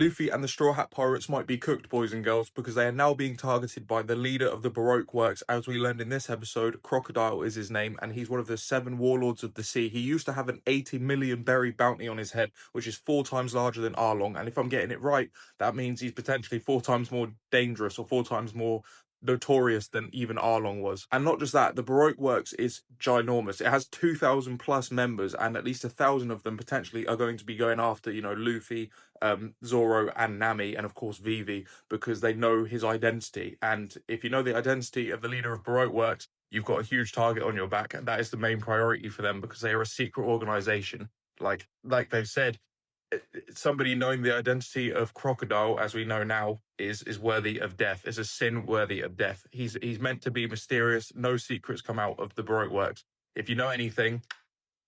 Luffy and the Straw Hat Pirates might be cooked, boys and girls, because they are now being targeted by the leader of the Baroque works. As we learned in this episode, Crocodile is his name, and he's one of the 7 warlords of the sea. He used to have an 80 million berry bounty on his head, which is 4 times larger than Arlong. And if I'm getting it right, that means he's potentially 4 times more dangerous or 4 times more notorious than even Arlong was. And not just that, the Baroque works is ginormous. It has 2,000 plus members, and at least 1,000 of them potentially are going to be going after, Luffy, Zoro and Nami, and of course Vivi, because they know his identity. And if you know the identity of the leader of Baroque Works, you've got a huge target on your back, and that is the main priority for them because they are a secret organization. Like they've said, somebody knowing the identity of Crocodile, as we know now, is worthy of death. Is a sin worthy of death. He's meant to be mysterious. No secrets come out of the Baroque Works. If you know anything,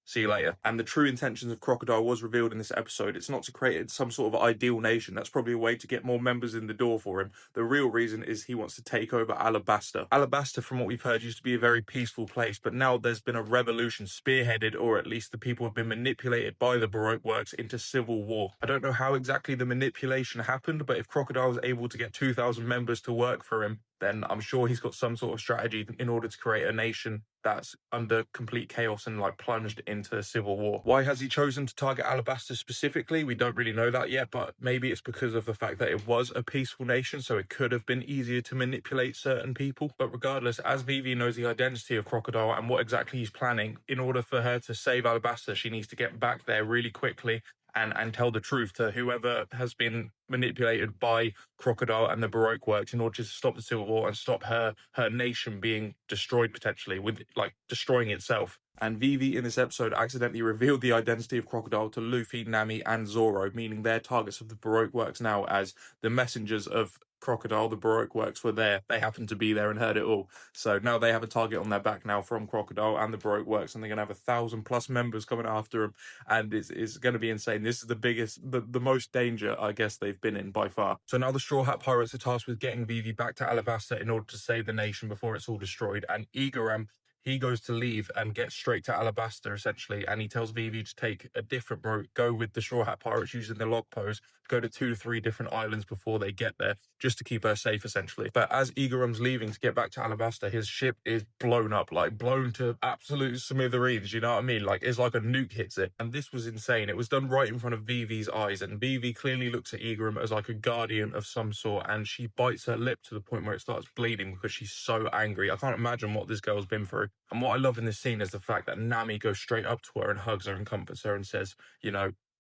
see you later. And the true intentions of Crocodile was revealed in this episode. It's not to create some sort of ideal nation. That's probably a way to get more members in the door for him. The real reason is he wants to take over Alabasta. Alabasta, from what we've heard, used to be a very peaceful place, but now there's been a revolution spearheaded, or at least the people have been manipulated by the Baroque works into civil war. I don't know how exactly the manipulation happened, but if Crocodile is able to get 2,000 members to work for him, then I'm sure he's got some sort of strategy in order to create a nation that's under complete chaos and plunged into civil war. Why has he chosen to target Alabasta specifically? We don't really know that yet, but maybe it's because of the fact that it was a peaceful nation, so it could have been easier to manipulate certain people. But regardless, as Vivi knows the identity of Crocodile and what exactly he's planning, in order for her to save Alabasta, she needs to get back there really quickly and tell the truth to whoever has been manipulated by Crocodile and the Baroque works in order to stop the civil war and stop her nation being destroyed, potentially, with destroying itself. And Vivi in this episode accidentally revealed the identity of Crocodile to Luffy, Nami, and Zoro, meaning they're targets of the Baroque works now, as the messengers of Crocodile, the Baroque works, were there. They happened to be there and heard it all. So now they have a target on their back now from Crocodile and the Baroque works, and they're going to have 1,000 plus members coming after them, and it's going to be insane. This is the biggest, the most danger, I guess, they've been in by far. So now the Straw Hat Pirates are tasked with getting Vivi back to Alabasta in order to save the nation before it's all destroyed, and Igaram, he goes to leave and get straight to Alabasta, essentially, and he tells Vivi to take a different route, go with the Straw Hat Pirates using the log pose, go to 2 to 3 different islands before they get there, just to keep her safe, essentially. But as Igaram's leaving to get back to Alabasta, his ship is blown up, blown to absolute smithereens, you know what I mean? It's like a nuke hits it. And this was insane. It was done right in front of Vivi's eyes, and Vivi clearly looks at Igaram as like a guardian of some sort, and she bites her lip to the point where it starts bleeding because she's so angry. I can't imagine what this girl's been through. And what I love in this scene is the fact that Nami goes straight up to her and hugs her and comforts her and says,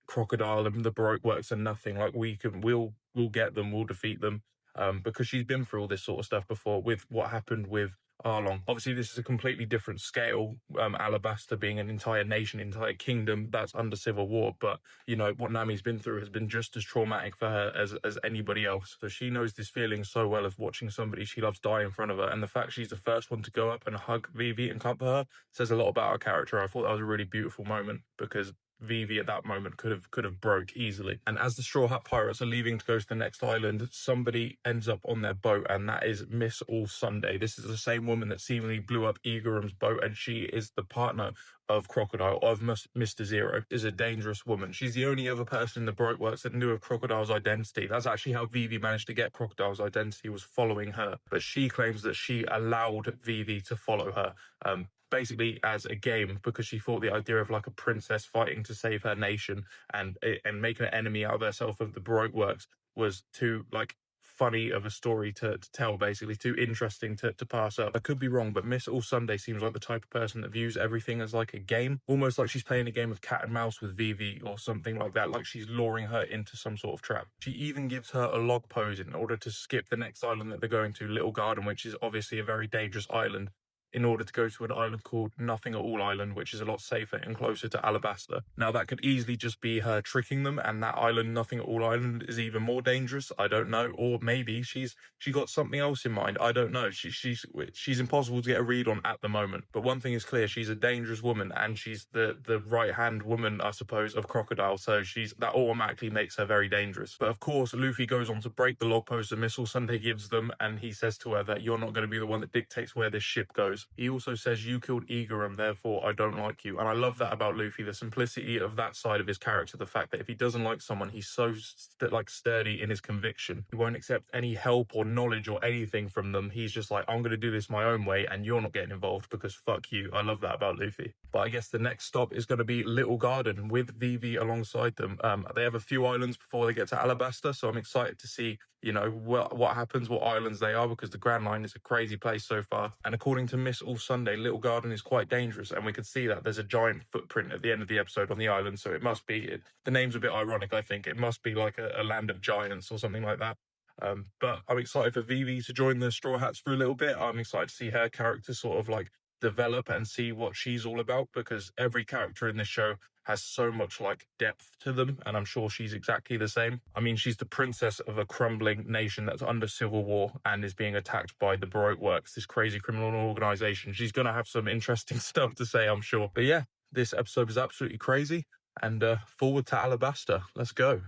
Crocodile and the Baroque works are nothing. We'll get them, we'll defeat them. Because she's been through all this sort of stuff before with what happened with Arlong. Obviously, this is a completely different scale. Alabasta being an entire nation, entire kingdom that's under civil war. But, what Nami's been through has been just as traumatic for her as anybody else. So she knows this feeling so well of watching somebody she loves die in front of her. And the fact she's the first one to go up and hug Vivi and comfort her says a lot about her character. I thought that was a really beautiful moment because Vivi at that moment could have broke easily. And as the Straw Hat Pirates are leaving to go to the next island, somebody ends up on their boat, and that is Miss All Sunday. This is the same woman that seemingly blew up Igaram's boat, and she is the partner of Crocodile, of Mr. Zero. Is a dangerous woman. She's the only other person in the Baroque works that knew of Crocodile's identity. That's actually how Vivi managed to get Crocodile's identity, was following her. But she claims that she allowed Vivi to follow her. Basically as a game, because she thought the idea of a princess fighting to save her nation and making an enemy out of herself of the Baroque works was too funny of a story to tell, basically too interesting to pass up. I could be wrong, but Miss All Sunday seems like the type of person that views everything as like a game, almost like she's playing a game of cat and mouse with Vivi or something like that, like she's luring her into some sort of trap. She even gives her a log pose in order to skip the next island that they're going to, Little Garden, which is obviously a very dangerous island, in order to go to an island called Nothing at All Island, which is a lot safer and closer to Alabasta. Now, that could easily just be her tricking them, and that island, Nothing at All Island, is even more dangerous. I don't know. Or maybe she got something else in mind. I don't know. She's impossible to get a read on at the moment. But one thing is clear, she's a dangerous woman, and she's the right-hand woman, I suppose, of Crocodile, so that automatically makes her very dangerous. But of course, Luffy goes on to break the log post that Miss All Sunday gives them, and he says to her that you're not going to be the one that dictates where this ship goes. says, he also says, you killed Igaram, therefore I don't like you. And I love that about Luffy, the simplicity of that side of his character, the fact that if he doesn't like someone, he's so sturdy in his conviction. He won't accept any help or knowledge or anything from them. He's just like, I'm going to do this my own way and you're not getting involved because fuck you. I love that about Luffy. But I guess the next stop is going to be Little Garden with Vivi alongside them. They have a few islands before they get to Alabasta, so I'm excited to see, what happens, what islands they are, because the Grand Line is a crazy place so far. And according to Miss All Sunday, Little Garden is quite dangerous, and we can see that there's a giant footprint at the end of the episode on the island, so it must be, the name's a bit ironic, I think. It must be like a land of giants or something like that. But I'm excited for Vivi to join the Straw Hats for a little bit. I'm excited to see her character sort of like develop and see what she's all about, because every character in this show has so much like depth to them, and I'm sure she's exactly the same. I mean, she's the princess of a crumbling nation that's under civil war and is being attacked by the Baroque Works, this crazy criminal organization. She's going to have some interesting stuff to say, I'm sure. But yeah, this episode is absolutely crazy, and forward to Alabasta. Let's go.